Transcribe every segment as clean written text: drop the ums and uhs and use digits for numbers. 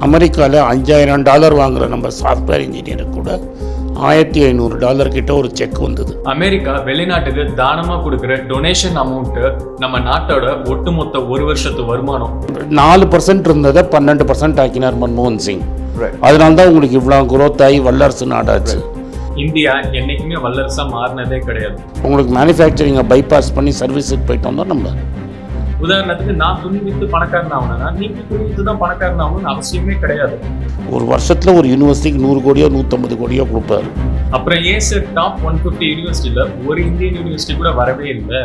அமெரிக்காவில் $5000 வாங்குற நம்ம சாஃப்ட்வேர் இன்ஜினியருக்கு கூட $1500 கிட்ட ஒரு செக் வந்தது. அமெரிக்கா வெளிநாட்டுக்கு தானமா கொடுக்குற டொனேஷன் அமௌண்ட் நம்ம நாட்டோட ஒட்டுமொத்த ஒரு வருஷத்து வருமானம் 4% இருந்ததை 12% ஆக்கினார் மன்மோகன் சிங். அதனால தான் உங்களுக்கு இவ்வளோ குரோத் ஆகி வல்லரசு நாடாச்சு. இந்தியா என்னைக்குமே வல்லரசா மாறினதே கிடையாது. உங்களுக்கு மேனுஃபேக்சரிங்கை பைபாஸ் பண்ணி சர்வீஸுக்கு போயிட்டு வந்தோம். நம்ம உதாரணத்துக்கு நான் துணி வித்து பணக்காரன் ஆகணும்னா நீங்க துணி வித்து தான் பணக்காரன் ஆகணும்னு அவசியமே கிடையாது. ஒரு வருஷத்துல ஒரு யூனிவர்சிட்டிக்கு 100 கோடியோ 150 கோடியோ கொடுப்பாரு. அப்புறம் ஏன் சார் டாப் 150 யூனிவர்சிட்டியில ஒரு இந்தியன் யூனிவர்சிட்டி கூட வரவே இல்லை?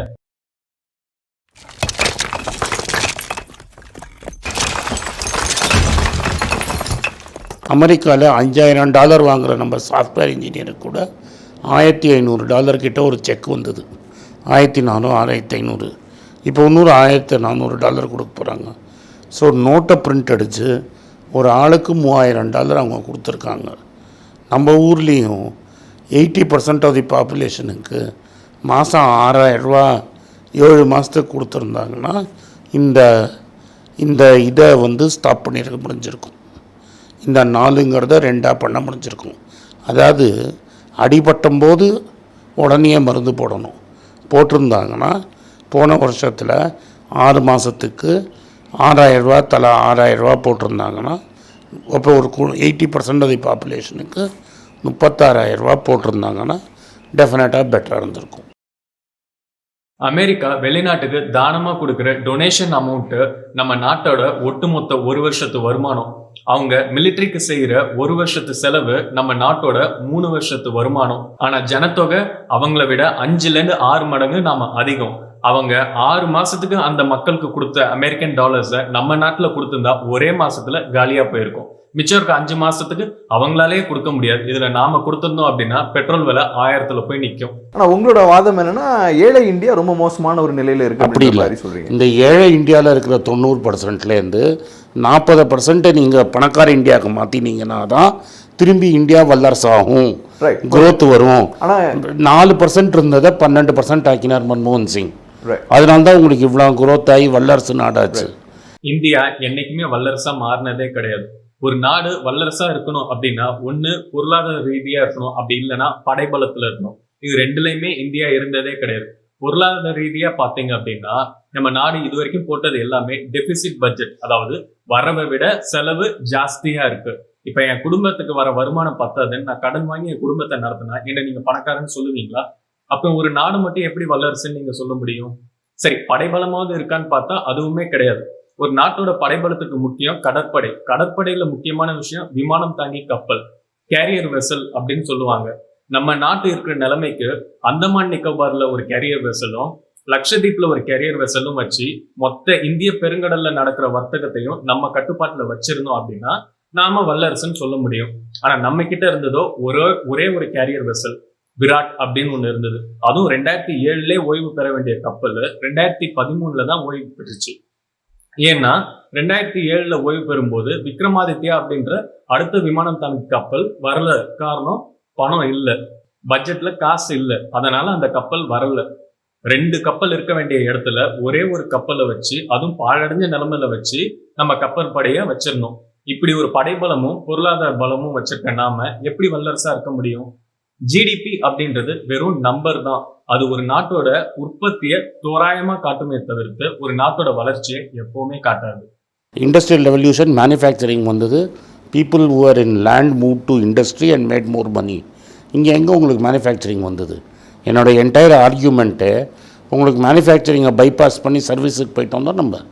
அமெரிக்காவில் $5000 வாங்குற நம்ம சாஃப்ட்வேர் இன்ஜினியருக்கு கூட $1500 கிட்ட ஒரு செக் வந்தது. 1400 1500 இப்போ இன்னொரு $1400 கொடுக்க போகிறாங்க. ஸோ நோட்டை பிரிண்ட் அடித்து ஒரு ஆளுக்கு $3000 அவங்க கொடுத்துருக்காங்க. நம்ம ஊர்லேயும் 80% ஆஃப் தி பாப்புலேஷனுக்கு மாதம் $6000 7 மாதத்துக்கு கொடுத்துருந்தாங்கன்னா இந்த இதை ஸ்டாப் பண்ணியிருக்க முடிஞ்சிருக்கும். இந்த 4ங்கிறத 2ஆக பண்ண முடிஞ்சிருக்கும். அதாவது அடிபட்டும் போது உடனே மருந்து போட்டிருந்தாங்கன்னா போன வருஷத்தில் 6 மாதத்துக்கு $6000 தலா $6000 போட்டிருந்தாங்கன்னா இப்போ ஒரு 80% ஆஃப் தி பாப்புலேஷனுக்கு $36000 போட்டிருந்தாங்கன்னா டெஃபினட்டாக பெட்டராக இருந்திருக்கும். அமெரிக்கா வெளிநாட்டுக்கு தானமா கொடுக்குற டொனேஷன் அமௌண்ட் நம்ம நாட்டோட ஒட்டுமொத்த ஒரு வருஷத்து வருமானம். அவங்க மிலிட்ரிக்கு செய்யற ஒரு வருஷத்து செலவு நம்ம நாட்டோட 3 வருஷத்து வருமானம். ஆனா ஜனத்தொகை அவங்கள விட 5-6 மடங்கு நாம அதிகம். அவங்க 6 மாசத்துக்கு அந்த மக்களுக்கு கொடுத்த அமெரிக்கன் டாலர்ஸை நம்ம நாட்டுல கொடுத்திருந்தா ஒரே மாசத்துல காலியா போயிருக்கும். மிச்சம் இருக்க 5 மாசத்துக்கு அவங்களாலே கொடுக்க முடியாது. இதுல நாம கொடுத்திருந்தோம் அப்படின்னா பெட்ரோல் விலை 1000ல போய் நிற்கும். ஆனா உங்களோட வாதம் என்னன்னா ஏழை இந்தியா ரொம்ப மோசமான ஒரு நிலையில இருக்கு. அப்படி இல்லை. இந்த ஏழை இந்தியாவில் இருக்கிற 90%லேருந்து 40% நீங்கள் பணக்கார இந்தியாவுக்கு மாற்றினீங்கன்னா தான் திரும்பி இந்தியா வல்லரசு ஆகும், குரோத் வரும். ஆனால் 4% இருந்ததை 12% ஆக்கினார் மன்மோகன் சிங். அதனால தான் உங்களுக்கு இவ்வளோ குரோத் ஆகி வல்லரசு நாடாச்சு. இந்தியா என்னைக்குமே வல்லரசா மாறினதே கிடையாது. ஒரு நாடு வல்லரசா இருக்கணும் அப்படின்னா ஒண்ணு பொருளாதார ரீதியா இருக்கணும், அப்படி இல்லைன்னா படைபலத்துல இருக்கணும். இது ரெண்டுலையுமே இந்தியா இருந்ததே கிடையாது. பொருளாதார ரீதியா பாத்தீங்க அப்படின்னா நம்ம நாடு இது வரைக்கும் போட்டது எல்லாமே டெபிசிட் பட்ஜெட், அதாவது வரவை விட செலவு ஜாஸ்தியா இருக்கு. இப்ப என் குடும்பத்துக்கு வர வருமானம் பத்தாதுன்னு நான் கடன் வாங்கி என் குடும்பத்தை நடத்தினா என்ன நீங்க பணக்காரன்னு சொல்லுவீங்களா? அப்ப ஒரு நாடு மட்டும் எப்படி வல்லரசுன்னு நீங்க சொல்ல முடியும்? சரி, படைபலமாவது இருக்கான்னு பார்த்தா அதுவுமே கிடையாது. ஒரு நாட்டோட படைபலத்துக்கு முக்கியம் கடற்படை. கடற்படையில முக்கியமான விஷயம் விமானம் தாங்கி கப்பல், கேரியர் வெசல் அப்படின்னு சொல்லுவாங்க. நம்ம நாட்டு இருக்கிற நிலைமைக்கு அந்தமான் நிக்கோபார்ல ஒரு கேரியர் வெசலும் லட்சத்தீப்ல ஒரு கேரியர் வெசலும் வச்சு மொத்த இந்திய பெருங்கடல்ல நடக்கிற வர்த்தகத்தையும் நம்ம கட்டுப்பாட்டுல வச்சிருந்தோம் அப்படின்னா நாம வல்லரசுன்னு சொல்ல முடியும். ஆனா நம்ம கிட்ட இருந்ததோ ஒரே ஒரு கேரியர் வெசல் விராட் அப்படின்னு ஒண்ணு இருந்தது. அதுவும் 2007 ஓய்வு பெற வேண்டிய கப்பல் 2013 தான் ஓய்வு பெற்றுச்சு. ஏன்னா 2007 ஓய்வு பெறும்போது விக்ரமாதித்யா அப்படின்ற அடுத்த விமானம் தாங்கி கப்பல் வரல. காரணம் பணம் இல்லை, பட்ஜெட்ல காசு இல்லை, அதனால அந்த கப்பல் வரல. 2 கப்பல் இருக்க வேண்டிய இடத்துல ஒரே ஒரு கப்பலை வச்சு அதுவும் பாழடைஞ்ச நிலைமையில வச்சு நம்ம கப்பல் படைய வச்சிருந்தோம். இப்படி ஒரு படைபலமும் பொருளாதார பலமும் வச்சிருக்க நாம எப்படி வல்லரசா இருக்க முடியும்? ஜிடிபி அப்படின்றது வெறும் நம்பர் தான். அது ஒரு நாட்டோட உற்பத்தியை தோராயமா காட்டுமே தவிர்த்து ஒரு நாட்டோட வளர்ச்சியை எப்பவுமே காட்டாது. இண்டஸ்ட்ரியல் ரெவல்யூஷன் மேனுஃபேக்சரிங் வந்தது. People who are in land move to industry and mat more money. இங்கே எங்கே உங்களுக்கு மேனுஃபேக்சரிங் வந்தது? என்னோடய என்டையர் ஆர்கியூமெண்ட்டு உங்களுக்கு மேனுஃபேக்சரிங்கை பைபாஸ் பண்ணி சர்வீஸுக்கு போயிட்டு வந்தோம். நம்ம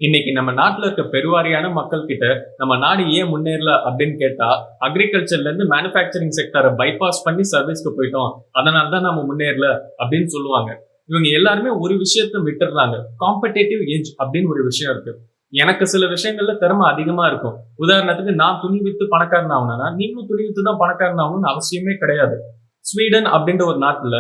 இன்னைக்கு நம்ம நாட்டுல இருக்க பெருவாரியான மக்கள் கிட்ட நம்ம நாடு ஏன் முன்னேறல அப்படின்னு கேட்டா அக்ரிகல்ச்சர்ல இருந்து மேனுஃபேக்சரிங் செக்டரை பைபாஸ் பண்ணி சர்வீஸ்க்கு போயிட்டோம், அதனாலதான் நம்ம முன்னேறல அப்படின்னு சொல்லுவாங்க. இவங்க எல்லாருமே ஒரு விஷயத்த விட்டுறாங்க. காம்படேட்டிவ் எட்ஜ் அப்படின்னு ஒரு விஷயம் இருக்கு. எனக்கு சில விஷயங்கள்ல திறமை அதிகமா இருக்கும். உதாரணத்துக்கு நான் துணி வித்து பணக்காரன் ஆகணும்னா நீங்களும் துணி வித்து தான் பணக்காரன் ஆகணும்னு அவசியமே கிடையாது. ஸ்வீடன் அப்படின்ற ஒரு நாட்டுல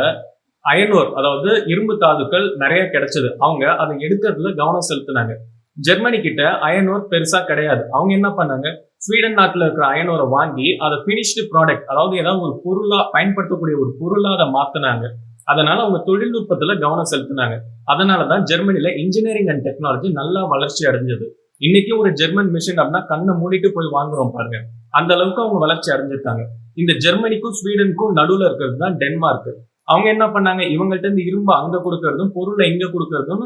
அயனோர், அதாவது இரும்பு தாதுக்கள் நிறைய கிடைச்சது. அவங்க அதை எடுக்கிறதுல கவனம் செலுத்தினாங்க. ஜெர்மனி கிட்ட அயனோர் பெருசா கிடையாது. அவங்க என்ன பண்ணாங்க, ஸ்வீடன் நாட்டுல இருக்கிற அயனோரை வாங்கி அதை பினிஷ்டு ப்ராடக்ட், அதாவது ஏதாவது ஒரு பொருளா பயன்படுத்தக்கூடிய ஒரு பொருளா அதை மாத்தினாங்க. அதனால அவங்க தொழில்நுட்பத்துல கவனம் செலுத்தினாங்க. அதனாலதான் ஜெர்மனில இன்ஜினியரிங் அண்ட் டெக்னாலஜி நல்லா வளர்ச்சி அடைஞ்சது. இன்னைக்கு ஒரு ஜெர்மன் மிஷின் அப்படின்னா கண்ணை மூடிட்டு போய் வாங்குறோம் பாருங்க, அந்த அளவுக்கு அவங்க வளர்ச்சி அடைஞ்சிருக்காங்க. இந்த ஜெர்மனிக்கும் ஸ்வீடனுக்கும் நடுவுல இருக்கிறது தான் டென்மார்க். அவங்க என்ன பண்ணாங்க, இவங்கள்ட்ட இருந்து இரும்பு அங்க கொடுக்கறதும் பொருளை இங்க கொடுக்கறதும்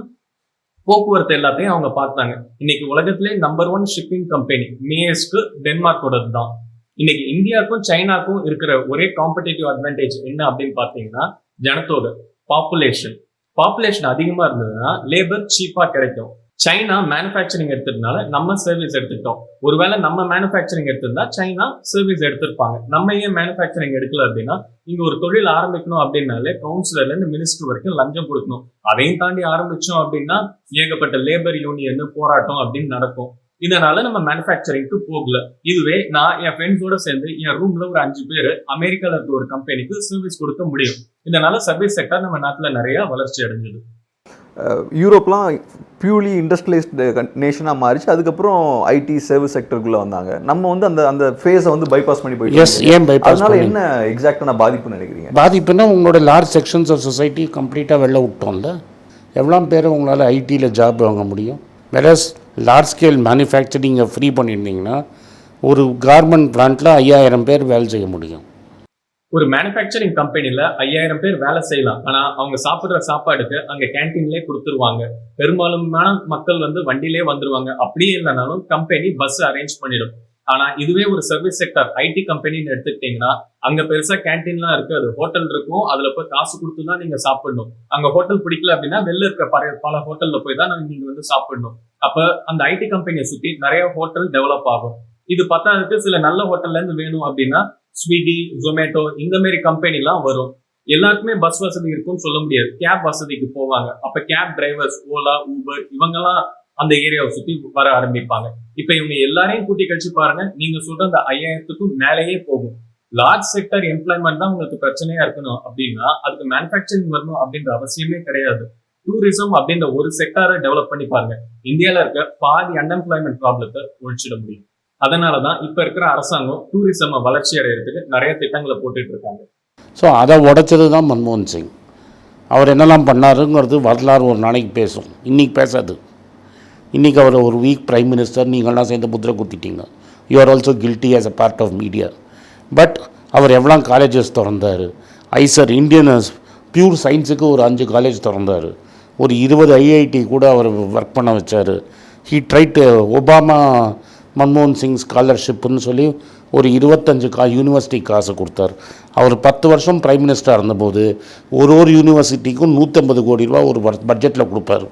போக்குவரத்து எல்லாத்தையும் அவங்க பார்த்தாங்க. இன்னைக்கு உலகத்திலே நம்பர் 1 ஷிப்பிங் கம்பெனி மேயர்ஸ்க்கு டென்மார்க்கோடது தான். இன்னைக்கு இந்தியாவுக்கும் சைனாக்கும் இருக்கிற ஒரே காம்படிட்டிவ் அட்வான்டேஜ் என்ன அப்படின்னு பாத்தீங்கன்னா ஜனத்தொகை, பாப்புலேஷன் அதிகமா இருந்ததுன்னா லேபர் சீப்பா கிடைக்கும். சைனா மேனுஃபேக்சரிங் எடுத்ததுனால நம்ம சர்வீஸ் எடுத்துட்டோம். ஒருவேளை நம்ம மேனுஃபேக்சரிங் எடுத்திருந்தா சைனா சர்வீஸ் எடுத்திருப்பாங்க. நம்ம ஏன் மேனுஃபேக்சரிங் எடுக்கல அப்படின்னா, இங்க ஒரு தொழில் ஆரம்பிக்கணும் அப்படின்னாலே கவுன்சிலர்ல இருந்து மினிஸ்டர் வரைக்கும் லஞ்சம் கொடுக்கணும். அதையும் தாண்டி ஆரம்பிச்சோம் அப்படின்னா ஏகப்பட்ட லேபர் யூனியன் போராட்டம் அப்படின்னு நடக்கும். இதனால நம்ம மேனுஃபேக்சரிங்க்கு போகல. இதுவே நான் என் ஃப்ரெண்ட்ஸோட சேர்ந்து என் ரூம்ல ஒரு 5 பேர் அமெரிக்கால இருக்க ஒரு கம்பெனிக்கு சர்வீஸ் கொடுக்க முடியும். இதனால சர்வீஸ் செக்டர் நம்ம நாட்டுல நிறைய வளர்ச்சி அடைஞ்சது. யூரோப்லாம் பியூர்லி இண்டஸ்ட்ரியலைஸ்டு நேஷனாக மாறிச்சு. அதுக்கப்புறம் ஐடி சர்வீஸ் செக்டருக்குள்ளே வந்தாங்க. நம்ம வந்து அந்த அந்த ஃபேஸை வந்து பைபாஸ் பண்ணி போயிட்டு ஏன் bypass அதனால பண்ணீங்க? என்ன எக்ஸாக்டான பாதிப்புன்னு நினைக்கிறீங்க? பாதிப்புன்னா உங்களோட லார்ஜ் செக்ஷன்ஸ் ஆஃப் சொசைட்டி கம்ப்ளீட்டாக வெளில விட்டோம்ல. எவ்வளோ பேர் உங்களால் ஐடியில் ஜாப் வாங்க முடியும்? வெரஸ் லார்ஜ் ஸ்கேல் மேனுஃபேக்சரிங்கை ஃப்ரீ பண்ணியிருந்தீங்கன்னா ஒரு கார்மெண்ட் பிளான்ட்டில் 5000 பேர் வேலை செய்ய முடியும். ஒரு மேனுஃபேக்சரிங் கம்பெனில 5000 பேர் வேலை செய்யலாம். ஆனா அவங்க சாப்பிடுற சாப்பாடுக்கு அங்க கேன்டீன்லயே கொடுத்துருவாங்க. பெரும்பாலுமான மக்கள் வந்து வண்டியிலே வந்துருவாங்க. அப்படியே இல்லைனாலும் கம்பெனி பஸ் அரேஞ்ச் பண்ணிடும். ஆனா இதுவே ஒரு சர்வீஸ் செக்டர் ஐடி கம்பெனின்னு எடுத்துக்கிட்டீங்கன்னா அங்க பெருசா கேன்டீன்லாம் இருக்கு, அது ஹோட்டல் இருக்கும். அதுல போய் காசு கொடுத்து தான் நீங்க சாப்பிடணும். அங்க ஹோட்டல் பிடிக்கல அப்படின்னா வெளில இருக்க பல ஹோட்டல்ல போய் தான் நீங்க வந்து சாப்பிடணும். அப்ப அந்த ஐடி கம்பெனியை சுத்தி நிறைய ஹோட்டல் டெவலப் ஆகும். இது பத்தாததுக்கு சில நல்ல ஹோட்டல்ல இருந்து வேணும் அப்படின்னா ஸ்விக்கி, ஜொமேட்டோ இந்த மாதிரி கம்பெனிலாம் வரும். எல்லாருக்குமே பஸ் வசதி இருக்கும்னு சொல்ல முடியாது. கேப் வசதிக்கு போவாங்க. அப்ப கேப் டிரைவர்ஸ், ஓலா, ஊபர் இவங்கெல்லாம் அந்த ஏரியாவை சுத்தி வர ஆரம்பிப்பாங்க. இப்ப இவங்க எல்லாரையும் கூட்டி கழிச்சு பாருங்க, நீங்க சொல்ற அந்த 5000க்கும் மேலேயே போகும். லார்ஜ் செக்டர் எம்ப்ளாய்மெண்ட் தான் உங்களுக்கு பிரச்சனையா இருக்கணும் அப்படின்னா அதுக்கு மேனுஃபேக்சரிங் வரணும் அப்படின்ற அவசியமே கிடையாது. டூரிசம் அப்படின்ற ஒரு செக்டரை டெவலப் பண்ணி பாருங்க, இந்தியால இருக்க பாதி அன்எம்ப்ளாய்மெண்ட் ப்ராப்ளத்தை ஒழிச்சிட முடியும். அதனாலதான் இப்ப இருக்கிற அரசாங்கம் டூரிசம் வளர்ச்சி அடைகிறதுக்கு நிறைய திட்டங்களை போட்டுட்டு இருக்காங்க. ஸோ அதை உடைச்சது தான் மன்மோகன் சிங். அவர் என்னெல்லாம் பண்ணாருங்கிறது வரலாறு ஒரு நாளைக்கு பேசும், இன்றைக்கி பேசாது. இன்றைக்கி அவர் ஒரு வீக் பிரைம் மினிஸ்டர், நீங்கள்லாம் சேர்ந்து முத்திரை குத்திட்டீங்க. You are also guilty as a part of media. But அவர் எவ்வளோ காலேஜஸ் திறந்தார். ஐசர் இந்தியன் பியூர் சயின்ஸுக்கு ஒரு 5 காலேஜ் திறந்தார். ஒரு 20 ஐஐடி கூட அவர் ஒர்க் பண்ண வச்சார். ஹீ ட்ரைட் ஒபாமா மன்மோகன் சிங் ஸ்காலர்ஷிப்புன்னு சொல்லி ஒரு 25 யூனிவர்சிட்டி காசு கொடுத்தார். அவர் 10 வருஷம் பிரைம் மினிஸ்டராக இருந்தபோது ஒரு யூனிவர்சிட்டிக்கும் 150 கோடி ரூபா ஒரு பட்ஜெட்டில் கொடுப்பார்.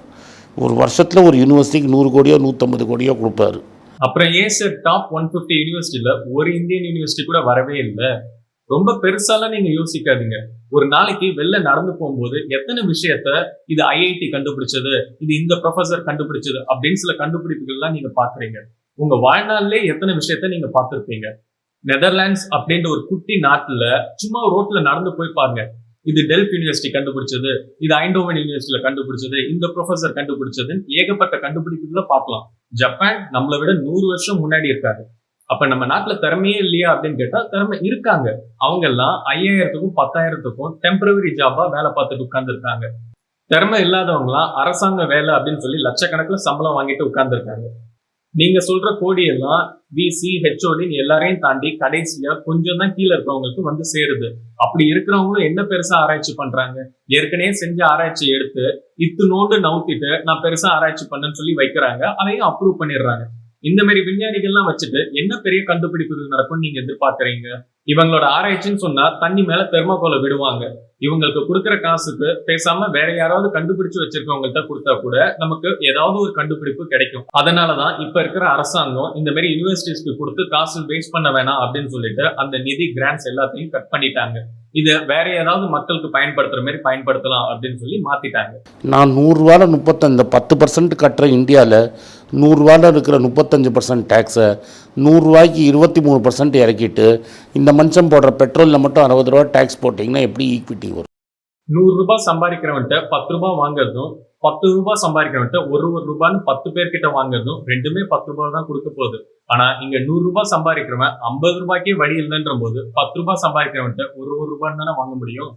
ஒரு வருஷத்தில் ஒரு யூனிவர்சிட்டிக்கு 100 கோடியோ 150 கோடியோ கொடுப்பாரு. அப்புறம் ஏன் சார் டாப் 150 யூனிவர்சிட்டியில ஒரு இந்தியன் யூனிவர்சிட்டி கூட வரவே இல்லை? ரொம்ப பெருசாலாம் நீங்க யோசிக்காதீங்க. ஒரு நாளைக்கு வெளில நடந்து போகும்போது எத்தனை விஷயத்த இது ஐஐடி கண்டுபிடிச்சது, இது இந்த ப்ரொஃபசர் கண்டுபிடிச்சது அப்படின்னு சில கண்டுபிடிப்புகள்லாம் நீங்க பாக்குறீங்க. உங்க வாழ்நாளிலே எத்தனை விஷயத்த நீங்க பார்த்திருப்பீங்க. நெதர்லாண்ட்ஸ் அப்படின்ற ஒரு குட்டி நாட்டுல சும்மா ரோட்ல நடந்து போய் பாருங்க, இது டெல்ஃப் யூனிவர்சிட்டி கண்டுபிடிச்சது, இது ஐண்டோவன் யூனிவர்சிட்டியில கண்டுபிடிச்சது, இந்த ப்ரொஃபசர் கண்டுபிடிச்சதுன்னு ஏகப்பட்ட கண்டுபிடிப்புகளை பார்க்கலாம். ஜப்பான் நம்மளை விட 100 வருஷம் முன்னாடி இருக்காரு. அப்ப நம்ம நாட்டுல திறமையே இல்லையா அப்படின்னு கேட்டா திறமை இருக்காங்க. அவங்க எல்லாம் 5000க்கும் 10,000க்கும் டெம்பரவரி ஜாபா வேலை பார்த்துட்டு உட்கார்ந்து இருக்காங்க. திறமை இல்லாதவங்களாம் அரசாங்க வேலை அப்படின்னு சொல்லி லட்சக்கணக்கில் சம்பளம் வாங்கிட்டு உட்கார்ந்து இருக்காங்க. நீங்க சொல்ற கோடி எல்லாம் விசி, ஹெச்ஓடின்னு எல்லாரையும் தாண்டி கடைசியா கொஞ்சம் தான் கீழே இருக்கிறவங்களுக்கு வந்து சேருது. அப்படி இருக்கிறவங்களும் என்ன பெருசா ஆராய்ச்சி பண்றாங்க? ஏற்கனவே செஞ்ச ஆராய்ச்சி எடுத்து இத்துணோண்டு நவுத்திட்டு நான் பெருசா ஆராய்ச்சி பண்ணேன்னு சொல்லி வைக்கிறாங்க. அதையும் அப்ரூவ் பண்ணிடுறாங்க. இந்த மாதிரி விஞ்ஞானிகள்லாம் வச்சுட்டு என்ன பெரிய கண்டுபிடிப்புகள் நடக்கும்னு நீங்க எதிர்பார்க்கறீங்க? இவங்களோட ஆராய்ச்சின்னு சொன்னா தண்ணி மேல தெர்மாகோலை விடுவாங்க. இவங்களுக்கு கொடுக்குற காசுக்கு பேசாம வேற யாராவது கண்டுபிடிச்சு வச்சிருக்கவங்கள்ட்ட கொடுத்தா கூட நமக்கு ஏதாவது ஒரு கண்டுபிடிப்பு கிடைக்கும். அதனாலதான் இப்ப இருக்கிற அரசாங்கம் இந்த மாதிரி யூனிவர்சிட்டிஸ்க்கு கொடுத்து காசு வேஸ்ட் பண்ண வேணாம் அப்படின்னு சொல்லிட்டு அந்த நிதி கிராண்ட்ஸ் எல்லாத்தையும் கட் பண்ணிட்டாங்க. இதை வேற ஏதாவது மக்களுக்கு பயன்படுத்துற மாதிரி பயன்படுத்தலாம் அப்படின்னு சொல்லி மாத்திட்டாங்க. நான் 100 ரூபாயில் 10% கட்டுற இந்தியாவில் 100 ரூபாயில் இருக்கிற 35% டேக்ஸை 100 ரூபாய்க்கு 23% இறக்கிட்டு இந்த மனுஷன் போடுற பெட்ரோலில் மட்டும் 60 ரூபா டேக்ஸ் போட்டிங்கன்னா எப்படி ஈக்விட்டி வரும்? 100 ரூபாய் சம்பாதிக்கிறவன்ட்ட 10 ரூபாய் வாங்குறதும், 10 ரூபாய் சம்பாதிக்கிறவன்ட்ட ஒரு ரூபான்னு 10 பேர்கிட்ட வாங்குறதும் ரெண்டுமே 10 ரூபாய் தான் கொடுக்க போகுது. ஆனா இங்க 100 ரூபாய் சம்பாதிக்கிறவன் 50 ரூபாய்க்கே வழி இல்லைன்ற போது 10 ரூபாய் சம்பாதிக்கிறவன்ட்ட ஒரு ரூபான்னு தானே வாங்க முடியும்.